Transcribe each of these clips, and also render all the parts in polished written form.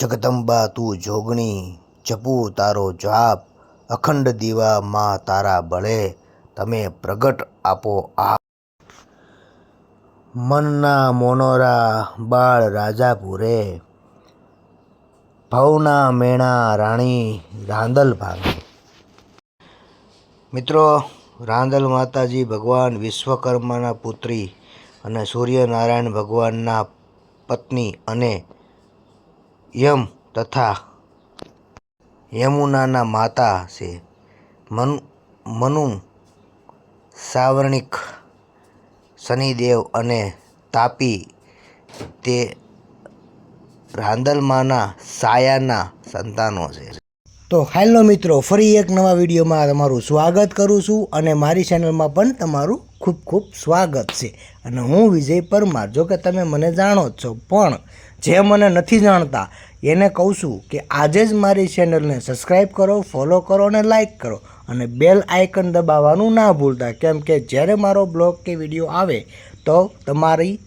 જગદંબા તું જોગણી, જપું તારો જાપ, અખંડ દીવા માં તારા બળે, તમે પ્રગટ આપો આપ. મનના મોનોરા બાળ રાજાપુરે, ભવના મેણા રાણી રાંદલ ભાગે. મિત્રો, રાંદલ માતાજી ભગવાન વિશ્વકર્માના પુત્રી અને સૂર્યનારાયણ ભગવાનના પત્ની અને યમ તથા યમુનાના માતા છે. મનુ સાવર્ણિક, શનિદેવ અને તાપી તે રાંદલમાના સાયાના સંતાનો છે. તો હેલો મિત્રો, ફરી એક નવા વિડીયોમાં તમારું સ્વાગત કરું છું અને મારી ચેનલમાં પણ તમારું ખૂબ ખૂબ સ્વાગત છે. અને હું વિજય પરમાર. જો કે તમે મને જાણો જ છો, પણ જે મને નથી જાણતા એને કહું છું કે આજે જ મારી ચેનલને સબસ્ક્રાઈબ કરો, ફોલો કરો અને લાઈક કરો અને બેલ આઇકન દબાવવાનું ના ભૂલતા, કેમ કે જ્યારે મારો બ્લોગ કે વિડીયો આવે તો તમારી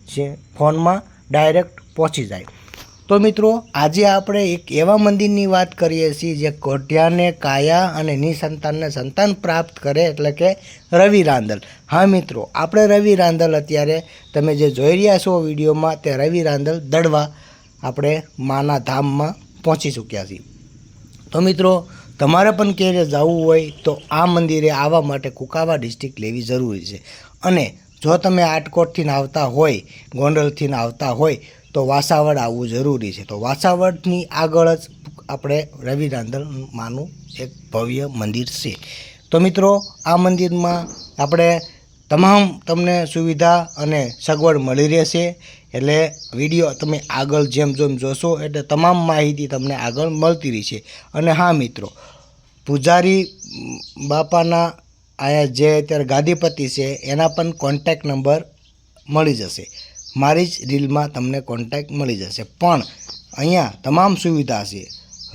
ફોનમાં ડાયરેક્ટ પહોંચી જાય. તો મિત્રો, આજે આપણે એક એવા મંદિરની વાત કરીએ છીએ જે કોઢિયાને કાયા અને નિસંતાનને સંતાન પ્રાપ્ત કરે, એટલે કે રવિ રાંદલ. હા મિત્રો, આપણે રવિ રાંદલ અત્યારે તમે જે જોઈ રહ્યા છો વિડીયોમાં, તે રવિ રાંદલ દડવા આપણે માના ધામમાં પહોંચી ચૂક્યા છીએ. તો મિત્રો, તમારે પણ ક્યારે જવું હોય તો આ મંદિરે આવવા માટે કુકાવા ડિસ્ટ્રિક્ટ લેવી જરૂરી છે. અને જો તમે આટકોટથી આવતા હોય, ગોંડલથી આવતા હોય તો વાસાવડ આવવું જરૂરી છે. તો વાસાવડની આગળ જ આપણે રવિ રાંદલ માનું એક ભવ્ય મંદિર છે. તો મિત્રો, આ મંદિરમાં આપણે તમામ તમને સુવિધા અને સગવડ મળી રહેશે. એટલે વિડીયો તમે આગળ જેમ જેમ જોશો એટલે તમામ માહિતી તમને આગળ મળતી રહેશે. અને હા મિત્રો, પૂજારી બાપાના અહીંયા જે અત્યારે ગાદીપતિ છે એના પણ કોન્ટેક નંબર મળી જશે. મારી જ રીલમાં તમને કોન્ટેક મળી જશે. પણ અહીંયા તમામ સુવિધા છે.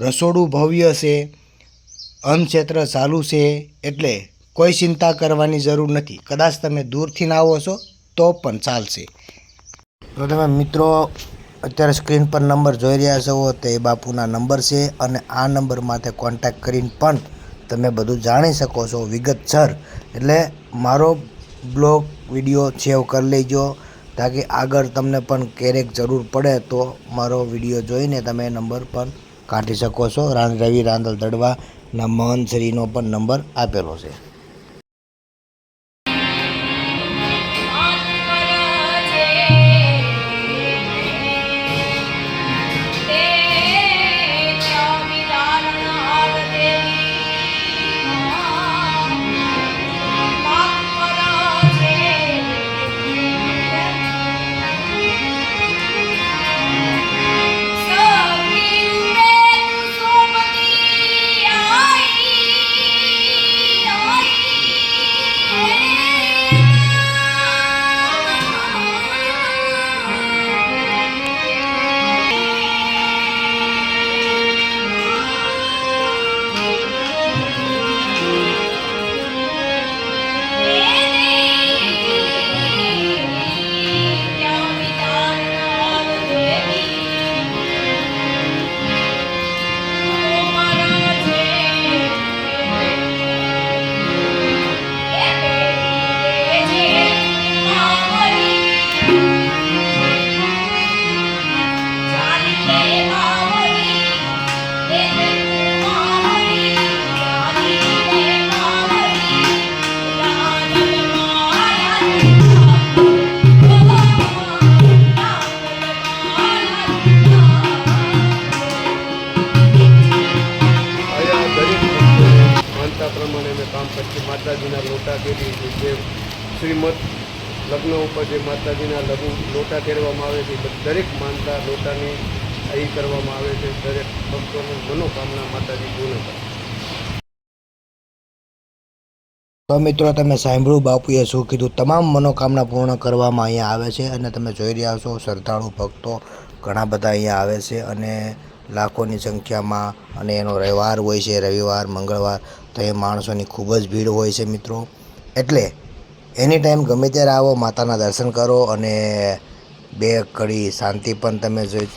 રસોડું ભવ્ય છે, અન્નક્ષેત્ર ચાલુ છે, એટલે કોઈ ચિંતા કરવાની જરૂર નથી. કદાચ તમે દૂરથી ના આવો છો તો પણ ચાલશે. તો તમે મિત્રો અત્યારે સ્ક્રીન પર નંબર જોઈ રહ્યા છો તે એ બાપુના નંબર છે અને આ નંબર માથે કોન્ટેક કરીને પણ તમે બધું જાણી શકો છો વિગતસર. એટલે મારો બ્લોગ વિડીયો સેવ કરી લેજો, તાકી આગળ તમને પણ ક્યારેક જરૂર પડે તો મારો વિડીયો જોઈને તમે નંબર પણ કાઢી શકો છો. રવિ રાંદલ દડવાના મહંતશ્રીનો પણ નંબર આપેલો છે. પ્રમાણે અમે કામ કરતી માતાજીના લોટા તેરી જે શ્રીમદ લગ્ન ઉપર જે માતાજીના લોટા તેરવામાં આવે છે, દરેક માનતા લોટાની અહીં કરવામાં આવે છે. દરેક ભક્તોની મનોકામના માતાજી પૂર્ણ કરે. તો મિત્રો, તમે સાંભળ્યું બાપુએ શું કીધું. તમામ મનોકામના પૂર્ણ કરવામાં અહીંયા આવે છે. અને તમે જોઈ રહ્યા છો શ્રદ્ધાળુ ભક્તો ઘણા બધા અહીંયા આવે છે અને લાખોની સંખ્યામાં. અને એનો રવિવાર હોય છે, રવિવાર મંગળવાર, તો એ માણસોની ખૂબ જ ભીડ હોય છે મિત્રો. એટલે એની ટાઈમ ગમે ત્યારે આવો, માતાના દર્શન કરો અને બે ઘડી શાંતિ પણ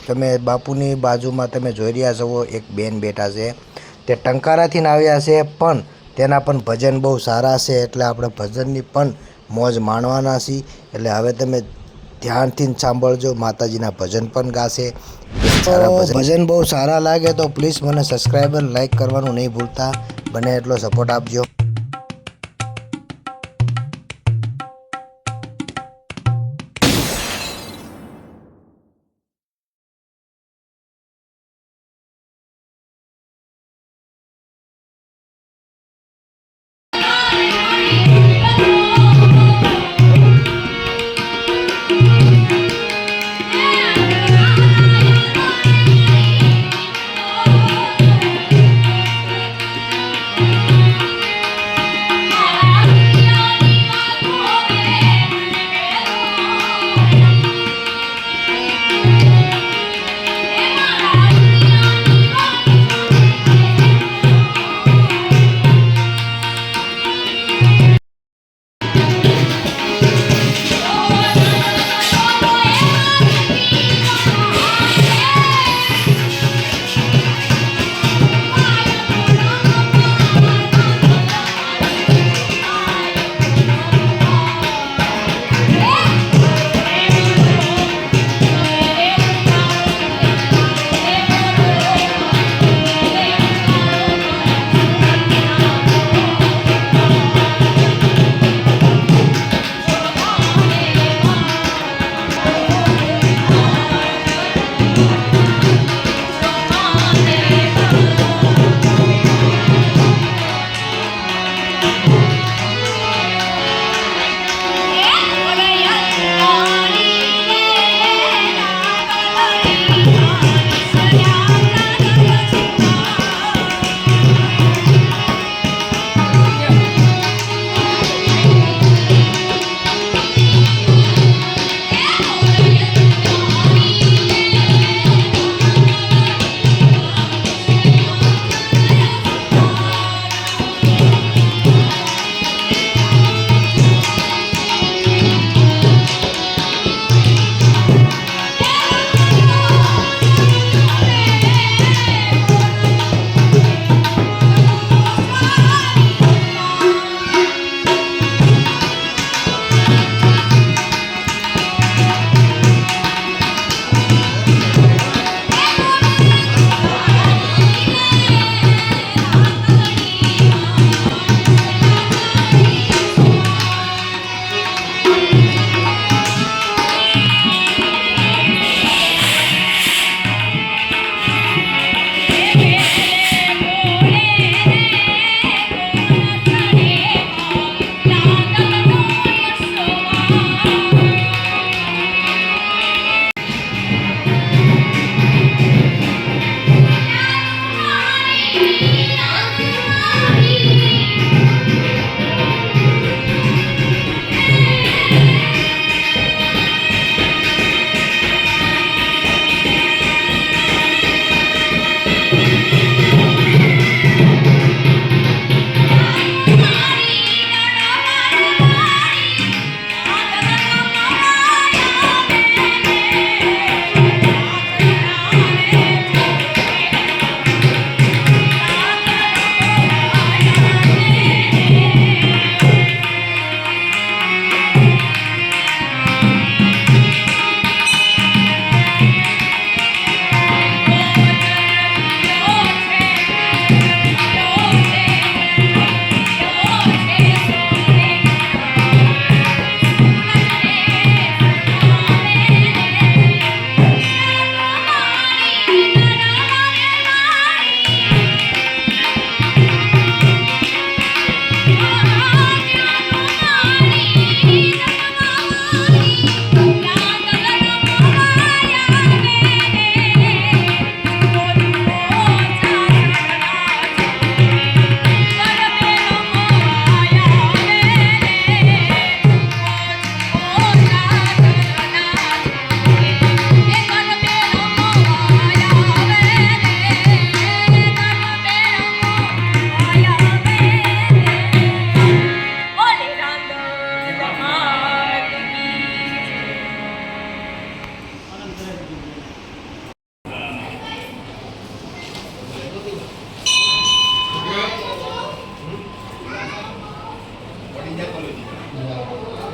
તમે બાપુની બાજુમાં તમે જોઈ રહ્યા છો એક બેન બેઠા છે, તે ટંકારાથી આવ્યા છે, પણ તેના પણ ભજન બહુ સારા છે, એટલે આપણે ભજનની પણ મોજ માણવાના છીએ. એટલે હવે તમે ધ્યાનથી સાંભળજો, માતાજીના ભજન પણ ગાશે. ભજન બહુ સારા લાગે તો પ્લીઝ મને સબસ્ક્રાઈબ અને લાઈક કરવાનું નહીં ભૂલતા, બને એટલો સપોર્ટ આપજો.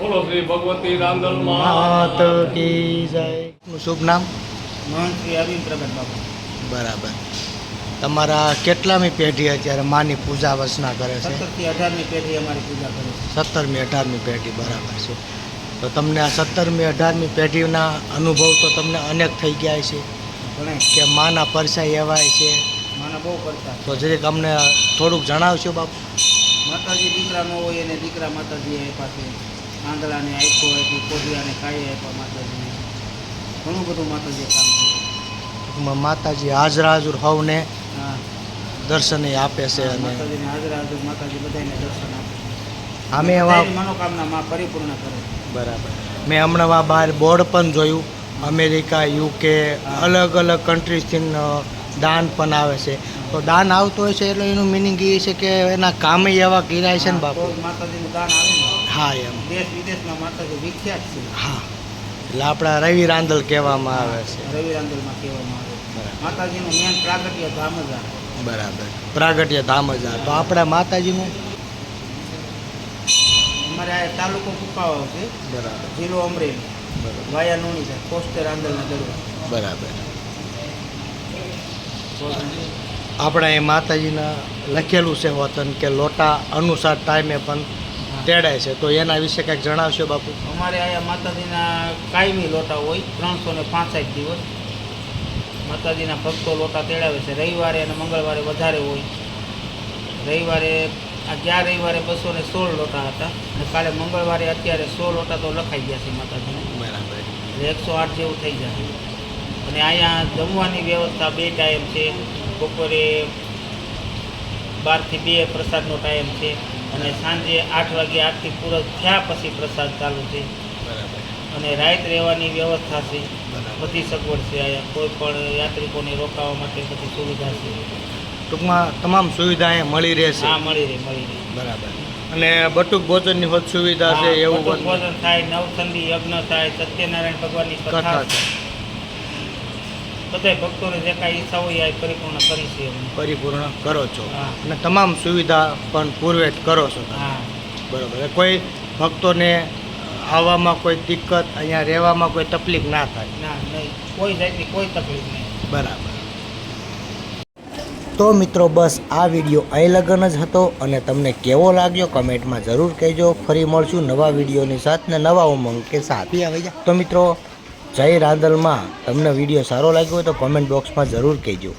બોલો શ્રી ભગવતી રાંદલ માત કી જય. શુભ નામ? મહંત શ્રી અરવિંદ પ્રગટ બાપુ. બરાબર. તમારા કેટલામી પેઢી અત્યારે માની પૂજા વસના કરે છે? 17 થી 18મી પેઢી અમારી પૂજા કરે છે. 17મી 18મી પેઢી. બરાબર છે. તો તમને આ 17મી 18મી પેઢીના અનુભવ તો તમને અનેક થઈ ગયા છે ઘણા કે માના પરસાઈ એવાય છે, માના બહુ કરતા. તો જરીક અમને થોડુંક જણાવશો બાપુ? માતાજી દીકરા ન હોય એને દીકરા માતાજી આપ્યા છે. આંધળાને આંખો આપી, કોઢિયાને કાળી આપ્યા માતાજીને. ઘણું બધું માતાજીએ કામ કર્યું. ટૂંકમાં માતાજી હાજરા હાજર હવને હા, દર્શને આપે છે. અને માતાજીને હાજરા હાજર માતાજી બધાને દર્શન આપે. અમે એવા બધાની મનોકામના માં પરિપૂર્ણ કરે. બરાબર. મેં હમણાં બહાર બોર્ડ પણ જોયું, અમેરિકા, યુકે, અલગ અલગ કન્ટ્રીઝથી દાન પણ આવે છે. તો દાન આવતું હોય છે એટલે એનું મિનિંગ એ છે કે એના કામે એવા કિરાય છે ને બાપુ. તો જ માતાજીનું દાન આવે ને. હા એમ. દેશ વિદેશમાં માતાજી વિખ્યાત છે. હા, એટલે આપણા રવિ રાંદલ કહેવામાં આવે છે. રવિ રાંદલમાં કહેવામાં આવે છે. બરાબર. માતાજીનું મેન પ્રાગટ્ય ધામ જ આ. બરાબર. પ્રાગટ્ય ધામ જ આ. તો આપણા માતાજીનું અમારે આ તાલુકો કુકાવાવ છે, બરાબર જિલ્લો અમરેલી, બરાબર વાયા નોની છે, પોસ્ટ રાંદલના દરવા. બરાબર. આપણા એ માતાજીના લખેલું છે વતન કે લોટા અનુસાર ટાઈમે પણ તેડાય છે, તો એના વિશે કંઈક જણાવશો બાપુ? અમારે અહીંયા માતાજીના કાયમી લોટા હોય 365 દિવસ. માતાજીના ભક્તો લોટા તેડાવે છે. રવિવારે અને મંગળવારે વધારે હોય. રવિવારે આ ગયા રવિવારે 216 લોટા હતા અને કાલે મંગળવારે અત્યારે 100 લોટા તો લખાઈ ગયા છે માતાજીને. બરાબર. એટલે 108 જેવું થઈ જશે. અને અહીંયા જમવાની વ્યવસ્થા 2 ટાઈમ છે. બપોરે 12 થી 2 પ્રસાદનો ટાઈમ છે અને સાંજે 8 વાગે આરતી પૂરત થયા પછી પ્રસાદ ચાલુ છે. બરાબર. અને રાત રહેવાની વ્યવસ્થા છે. બરાબર. બધી સગવડ છે અહીંયા. કોઈ પણ યાત્રિકોને રોકાવા માટે બધી સુવિધા છે. ટૂંકમાં તમામ સુવિધા અહીંયા મળી રહેશે. હા, મળી રહે, મળી રહે. બરાબર. અને બટુક ભોજનની હોત સુવિધા છે હા, એવું બટુક પણ ભોજન થાય, નવસંધી યજ્ઞ થાય, સત્યનારાયણ ભગવાનની કથા કથા છે. બધા ભક્તોને જે કાંઈ ઈચ્છા હોય એ પરિપૂર્ણ કરી છે અમે. પરિપૂર્ણ કરો છો હા. અને તમામ સુવિધા પણ પૂરવેટ કરો છો તમે. હા, બરાબર. કોઈ ભક્તોને આવવામાં કોઈ દિક્કત, અહીંયા રહેવામાં કોઈ તકલીફ ના થાય. ના, નહીં, કોઈ જાતની કોઈ તકલીફ નહીં. બરાબર. તો મિત્રો બસ આ વિડીયો અહીં લગન જ હતો અને તમને કેવો લાગ્યો કમેન્ટમાં જરૂર કહેજો. ફરી મળશું નવા વિડીયોની સાથે ને નવા ઉમંગ કે સાથ. તો મિત્રો જય રાંદલમાં તમને વિડીયો સારો લાગ્યો હોય તો કોમેન્ટ બોક્સમાં જરૂર કહેજો.